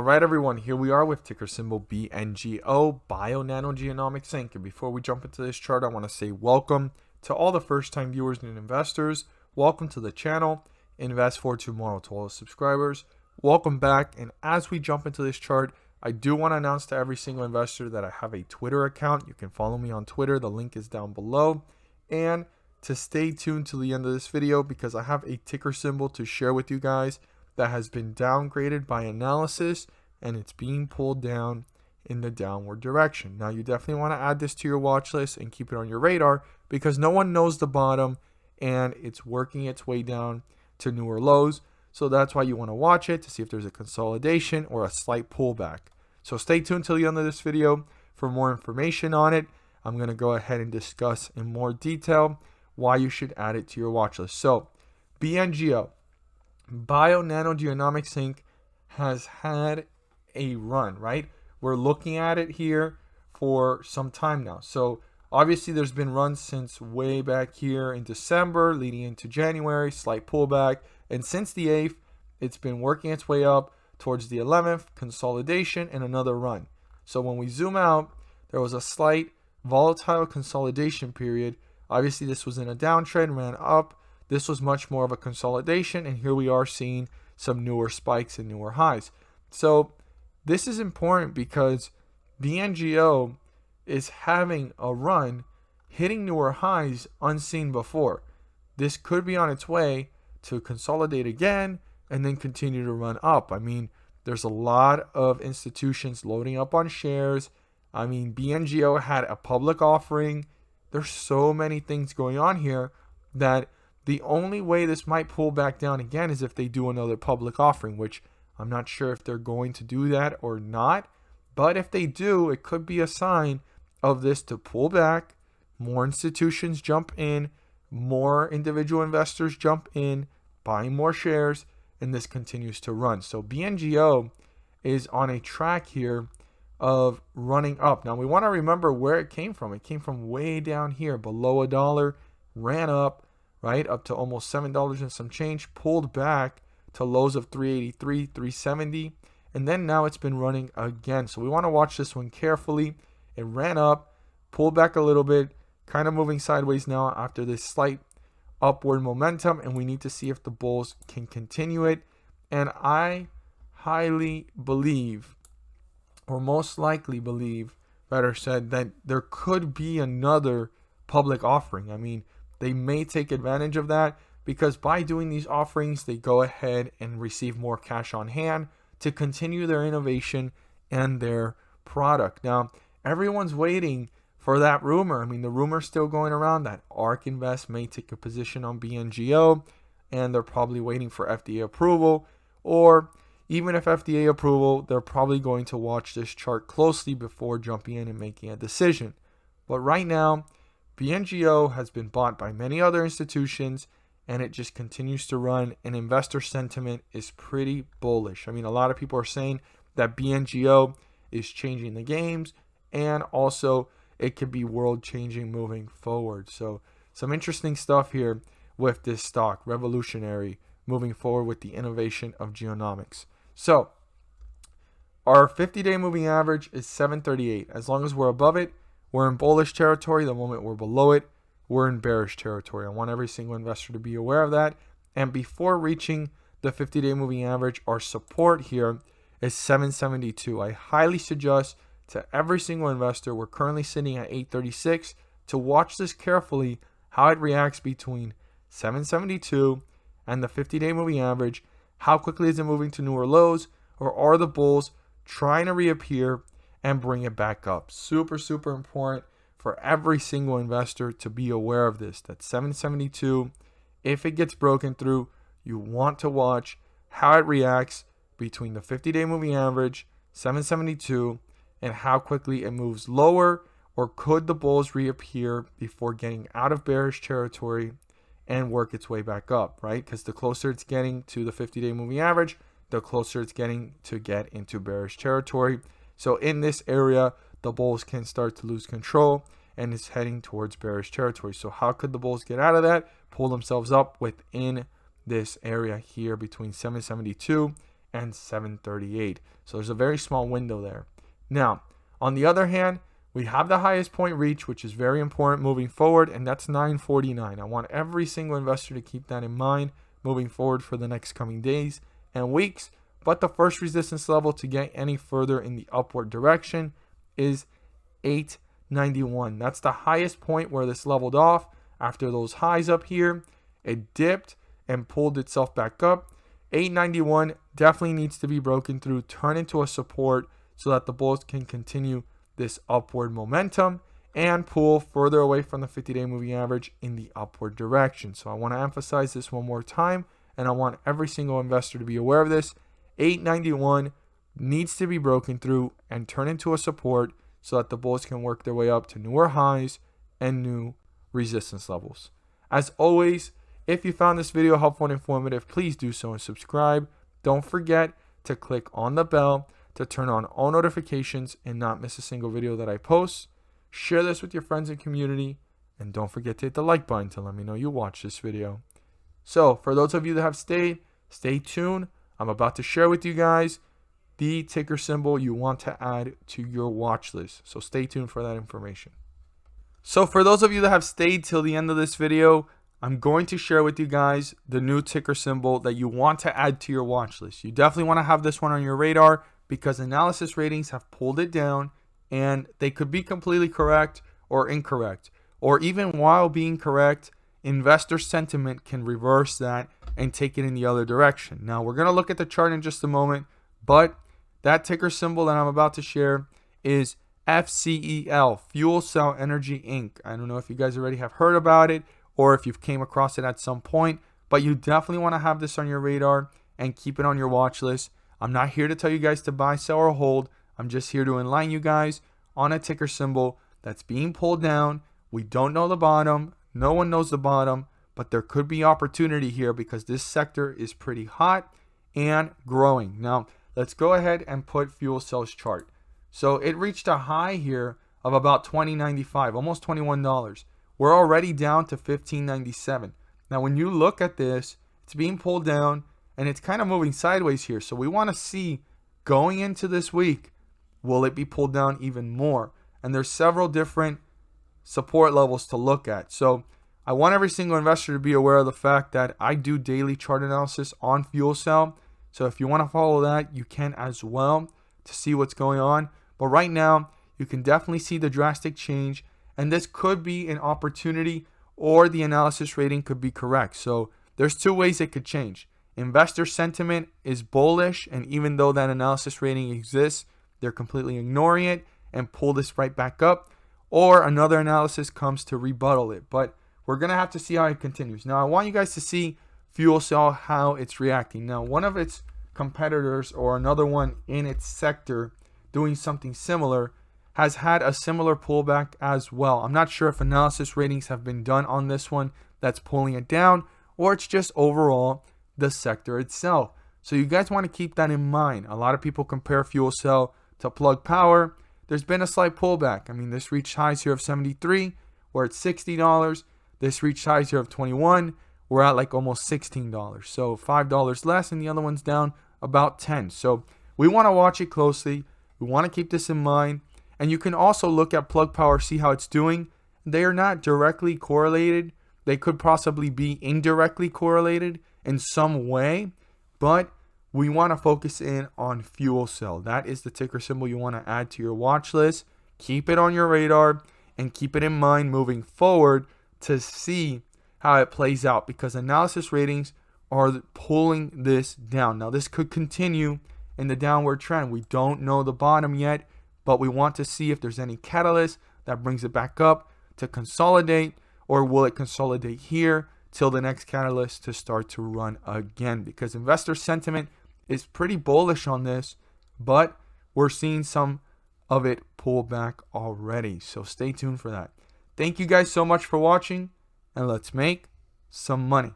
All right, everyone, here we are with ticker symbol BNGO, Bionano Genomics Inc. And before we jump into this chart, I want to say welcome to all the first-time viewers and investors. Welcome to the channel, Invest for Tomorrow. To all the subscribers, welcome back. And as we jump into this chart, I do want to announce to every single investor that I have a Twitter account. You can follow me on Twitter. The link is down below. And to stay tuned to the end of this video because I have a ticker symbol to share with you guys that has been downgraded by analysis and it's being pulled down in the downward direction. Now you definitely want to add this to your watch list and keep it on your radar because no one knows the bottom and it's working its way down to newer lows. So that's why you want to watch it to see if there's a consolidation or a slight pullback. So stay tuned till the end of this video for more information on it. I'm going to go ahead and discuss in more detail why you should add it to your watch list. So BNGO, Bionano Genomics Inc. has had a run, right? We're looking at it here for some time now. So obviously there's been runs since way back here in December leading into January, slight pullback. And since the 8th, it's been working its way up towards the 11th, consolidation and another run. So when we zoom out, there was a slight volatile consolidation period. Obviously this was in a downtrend, ran up. This was much more of a consolidation, and here we are seeing some newer spikes and newer highs. So this is important because BNGO is having a run hitting newer highs unseen before. This could be on its way to consolidate again and then continue to run up. I mean, there's a lot of institutions loading up on shares. I mean, BNGO had a public offering. There's so many things going on here that the only way this might pull back down again is if they do another public offering, which I'm not sure if they're going to do that or not. But if they do, it could be a sign of this to pull back, more institutions jump in, more individual investors jump in, buying more shares, and this continues to run. So BNGO is on a track here of running up. Now we want to remember where it came from. It came from way down here below $1, ran up, right up to almost $7 and some change, pulled back to lows of 383, 370, and then now it's been running again. So we want to watch this one carefully. It ran up, pulled back a little bit, kind of moving sideways now after this slight upward momentum, and we need to see if the bulls can continue it. And I highly believe, or most likely believe, better said, that there could be another public offering. I mean, they may take advantage of that because by doing these offerings, they go ahead and receive more cash on hand to continue their innovation and their product. Now, everyone's waiting for that rumor. I mean, the rumor's still going around that ARK Invest may take a position on BNGO, and they're probably waiting for FDA approval. Or even if FDA approval, they're probably going to watch this chart closely before jumping in and making a decision. But right now, BNGO has been bought by many other institutions and it just continues to run, and investor sentiment is pretty bullish. I mean, a lot of people are saying that BNGO is changing the games and also it could be world changing moving forward. So some interesting stuff here with this stock, revolutionary moving forward with the innovation of genomics. So our 50-day moving average is 738. As long as we're above it, we're in bullish territory. The moment we're below it, we're in bearish territory. I want every single investor to be aware of that. And before reaching the 50-day moving average, our support here is 772. I highly suggest to every single investor, we're currently sitting at 836, to watch this carefully, how it reacts between 772 and the 50-day moving average. How quickly is it moving to newer lows, or are the bulls trying to reappear and bring it back up? Super, super important for every single investor to be aware of this, that 772, if it gets broken through, you want to watch how it reacts between the 50-day moving average, 772, and how quickly it moves lower, or could the bulls reappear before getting out of bearish territory and work its way back up, right? Because the closer it's getting to the 50-day moving average, the closer it's getting to get into bearish territory. So in this area, the bulls can start to lose control and it's heading towards bearish territory. So how could the bulls get out of that? Pull themselves up within this area here between 772 and 738. So there's a very small window there. Now, on the other hand, we have the highest point reach, which is very important moving forward, and that's 949. I want every single investor to keep that in mind moving forward for the next coming days and weeks. But the first resistance level to get any further in the upward direction is 891. That's the highest point where this leveled off after those highs up here. It dipped and pulled itself back up. 891 definitely needs to be broken through, turn into a support so that the bulls can continue this upward momentum and pull further away from the 50-day moving average in the upward direction. So I want to emphasize this one more time, and I want every single investor to be aware of this. 891 needs to be broken through and turn into a support so that the bulls can work their way up to newer highs and new resistance levels. As always, if you found this video helpful and informative, please do so and subscribe. Don't forget to click on the bell to turn on all notifications and not miss a single video that I post. Share this with your friends and community, and don't forget to hit the like button to let me know you watched this video. So for those of you that have stayed, stay tuned. I'm about to share with you guys the ticker symbol you want to add to your watch list. So stay tuned for that information. So for those of you that have stayed till the end of this video, I'm going to share with you guys the new ticker symbol that you want to add to your watch list. You definitely want to have this one on your radar because analysis ratings have pulled it down, and they could be completely correct or incorrect. Or even while being correct, investor sentiment can reverse that and take it in the other direction. Now, we're going to look at the chart in just a moment, but that ticker symbol that I'm about to share is FCEL, Fuel Cell Energy Inc. I don't know if you guys already have heard about it or if you've came across it at some point, but you definitely want to have this on your radar and keep it on your watch list. I'm not here to tell you guys to buy, sell, or hold. I'm just here to enlighten you guys on a ticker symbol that's being pulled down. We don't know the bottom. No one knows the bottom, but there could be opportunity here because this sector is pretty hot and growing. Now, let's go ahead and put fuel cells chart. So it reached a high here of about $20.95, almost $21. We're already down to $15.97. Now, when you look at this, it's being pulled down and it's kind of moving sideways here. So we want to see going into this week, will it be pulled down even more? And there's several different support levels to look at. So I want every single investor to be aware of the fact that I do daily chart analysis on fuel cell. So if you want to follow that, you can as well to see what's going on. But right now, you can definitely see the drastic change. And this could be an opportunity or the analysis rating could be correct. So there's two ways it could change. Investor sentiment is bullish, and even though that analysis rating exists, they're completely ignoring it and pull this right back up. Or another analysis comes to rebuttal it. But we're going to have to see how it continues. Now, I want you guys to see fuel cell, how it's reacting. Now, one of its competitors or another one in its sector doing something similar has had a similar pullback as well. I'm not sure if analysis ratings have been done on this one that's pulling it down, or it's just overall the sector itself. So you guys want to keep that in mind. A lot of people compare fuel cell to Plug Power. There's been a slight pullback. I mean, this reached highs here of 73. We're at $60. This reached highs here of 21. We're at like almost $16. So $5 less, and the other one's down about 10. So we want to watch it closely. We want to keep this in mind. And you can also look at Plug Power, see how it's doing. They are not directly correlated. They could possibly be indirectly correlated in some way, but we want to focus in on fuel cell. That is the ticker symbol you want to add to your watch list. Keep it on your radar and keep it in mind moving forward to see how it plays out, because analysis ratings are pulling this down. Now, this could continue in the downward trend. We don't know the bottom yet, but we want to see if there's any catalyst that brings it back up to consolidate, or will it consolidate here till the next catalyst to start to run again, because investor sentiment is pretty bullish on this, but we're seeing some of it pull back already. So stay tuned for that. Thank you guys so much for watching, and let's make some money.